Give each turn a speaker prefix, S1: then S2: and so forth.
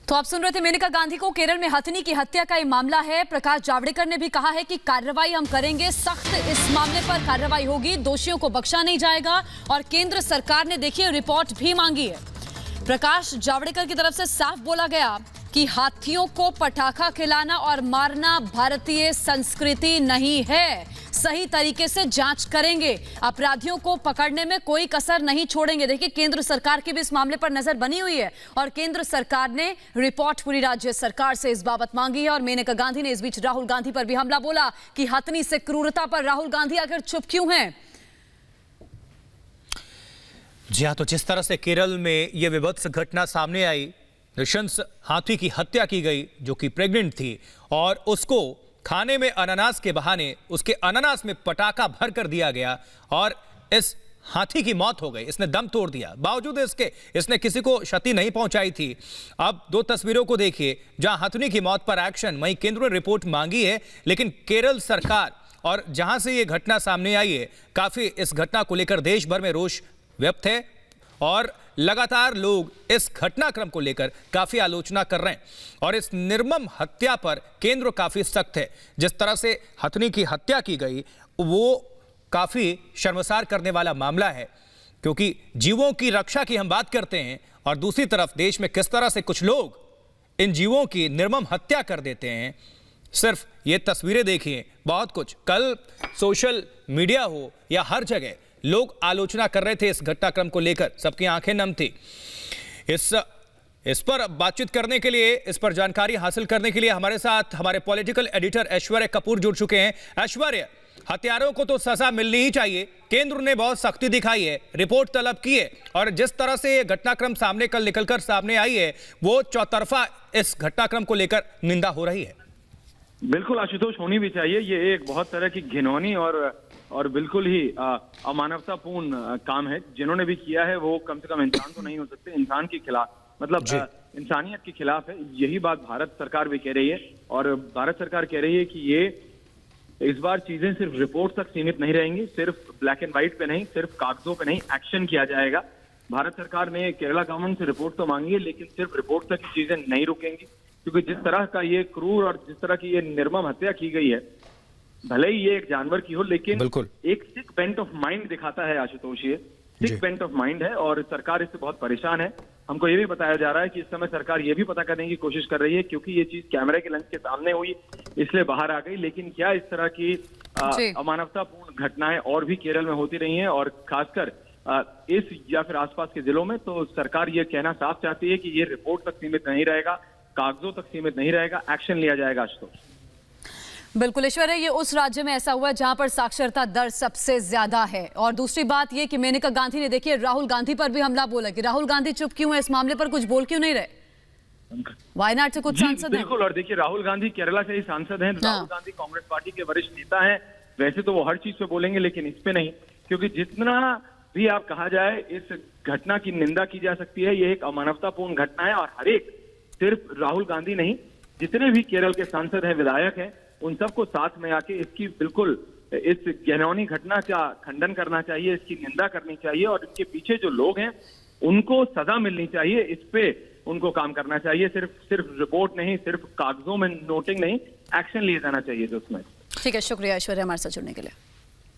S1: तो आप सुन रहे थे मेनका गांधी को। केरल में हथनी की हत्या का ये मामला है। प्रकाश जावड़ेकर ने भी कहा है कि कार्रवाई हम करेंगे, सख्त इस मामले पर कार्रवाई होगी, दोषियों को बख्शा नहीं जाएगा। और केंद्र सरकार ने देखिए रिपोर्ट भी मांगी है। प्रकाश जावड़ेकर की तरफ से साफ बोला गया कि हाथियों को पटाखा खिलाना और मारना भारतीय संस्कृति नहीं है। सही तरीके से जांच करेंगे, अपराधियों को पकड़ने में कोई कसर नहीं छोड़ेंगे। देखिए केंद्र सरकार की भी इस मामले पर नजर बनी हुई है और केंद्र सरकार ने रिपोर्ट पूरी राज्य सरकार से इस बाबत मांगी है। और मेनका गांधी ने इस बीच राहुल गांधी पर भी हमला बोला कि हथनी से क्रूरता पर राहुल गांधी आखिर चुप क्यों हैं?
S2: जी हाँ, तो जिस तरह से केरल में यह विभत्स घटना सामने आई, नृशंस हाथी की हत्या की गई जो कि प्रेग्नेंट थी और उसको खाने में अनानास के बहाने उसके अनानास में पटाखा भर कर दिया गया और इस हाथी की मौत हो गई। इसने दम तोड़ दिया, बावजूद इसने किसी को क्षति नहीं पहुंचाई थी। अब दो तस्वीरों को देखिए जहां हथनी की मौत पर एक्शन, वहीं केंद्र ने रिपोर्ट मांगी है, लेकिन केरल सरकार और जहां से ये घटना सामने आई है, काफी इस घटना को लेकर देश भर में रोष व्यक्त है और लगातार लोग इस घटनाक्रम को लेकर काफी आलोचना कर रहे हैं। और इस निर्मम हत्या पर केंद्र काफी सख्त है। जिस तरह से हथनी की हत्या की गई वो काफी शर्मसार करने वाला मामला है, क्योंकि जीवों की रक्षा की हम बात करते हैं और दूसरी तरफ देश में किस तरह से कुछ लोग इन जीवों की निर्मम हत्या कर देते हैं। सिर्फ ये तस्वीरें देखिए, बहुत कुछ कल सोशल मीडिया हो या हर जगह लोग आलोचना कर रहे थे इस घटनाक्रम को लेकर, सबकी आंखें नम थी। इस पर बातचीत करने के लिए, इस पर जानकारी हासिल करने के लिए हमारे साथ हमारे पॉलिटिकल एडिटर ऐश्वर्य कपूर जुड़ चुके हैं। ऐश्वर्य, हत्यारों को तो सजा मिलनी ही चाहिए, केंद्र ने बहुत सख्ती दिखाई है, रिपोर्ट तलब की है और जिस तरह से ये घटनाक्रम सामने कल निकलकर सामने आई है, वो चौतरफा इस घटनाक्रम को लेकर निंदा हो रही है।
S3: बिल्कुल आशुतोष, होनी भी चाहिए। ये एक बहुत तरह की घिनौनी और बिल्कुल ही अमानवतापूर्ण काम है। जिन्होंने भी किया है वो कम से कम इंसान तो नहीं हो सकते, इंसान के खिलाफ, मतलब इंसानियत के खिलाफ है। यही बात भारत सरकार भी कह रही है और भारत सरकार कह रही है कि ये इस बार चीजें सिर्फ रिपोर्ट तक सीमित नहीं रहेंगी, सिर्फ ब्लैक एंड व्हाइट पे नहीं, सिर्फ कागजों पे नहीं, एक्शन किया जाएगा। भारत सरकार ने केरला गवर्नमेंट से रिपोर्ट तो मांगी है, लेकिन सिर्फ रिपोर्ट तक की चीजें नहीं रुकेंगी, क्योंकि जिस तरह का ये क्रूर और जिस तरह की ये निर्मम हत्या की गई है, भले ही ये एक जानवर की हो, लेकिन एक सिक बेंट ऑफ माइंड दिखाता है आशुतोष। ये सिक बेंट ऑफ माइंड है और सरकार इससे बहुत परेशान है। हमको ये भी बताया जा रहा है कि इस समय सरकार ये भी पता करने की कोशिश कर रही है, क्योंकि ये चीज कैमरे के लेंस के सामने हुई इसलिए बाहर आ गई, लेकिन क्या इस तरह की अमानवतापूर्ण घटनाएं और भी केरल में होती रही हैं और खासकर इस या फिर आसपास के जिलों में, तो सरकार ये कहना साफ चाहती है कि ये रिपोर्ट तक सीमित नहीं रहेगा, कागजों तक सीमित नहीं रहेगा, एक्शन लिया जाएगा आशुतोष।
S1: बिल्कुल ईश्वर है, ये उस राज्य में ऐसा हुआ है जहां पर साक्षरता दर सबसे ज्यादा है। और दूसरी बात ये कि मेनका गांधी ने देखिए राहुल गांधी पर भी हमला बोला कि राहुल गांधी चुप क्यों है, इस मामले पर कुछ बोल क्यों नहीं रहे? वायनाड से कुछ सांसद हैं।
S3: बिल्कुल, और देखिए राहुल गांधी केरला से ही सांसद हैं। राहुल गांधी कांग्रेस पार्टी के वरिष्ठ नेता हैं। वैसे तो वो हर चीज पे बोलेंगे, लेकिन इस पे नहीं, क्योंकि जितना भी आप कहा जाए इस घटना की निंदा की जा सकती है। ये एक अमानवतापूर्ण घटना है और हर एक, सिर्फ राहुल गांधी नहीं, जितने भी केरल के सांसद हैं, विधायक हैं, उन सबको साथ में आके इसकी बिल्कुल इस घिनौनी घटना का खंडन करना चाहिए, इसकी निंदा करनी चाहिए और इसके पीछे जो लोग हैं उनको सजा मिलनी चाहिए। इस पे उनको काम करना चाहिए, सिर्फ रिपोर्ट नहीं, सिर्फ कागजों में नोटिंग नहीं, एक्शन लिए जाना चाहिए जो उसमें।
S1: ठीक है, शुक्रिया ऐश्वर्या हमारे साथ जुड़ने के लिए।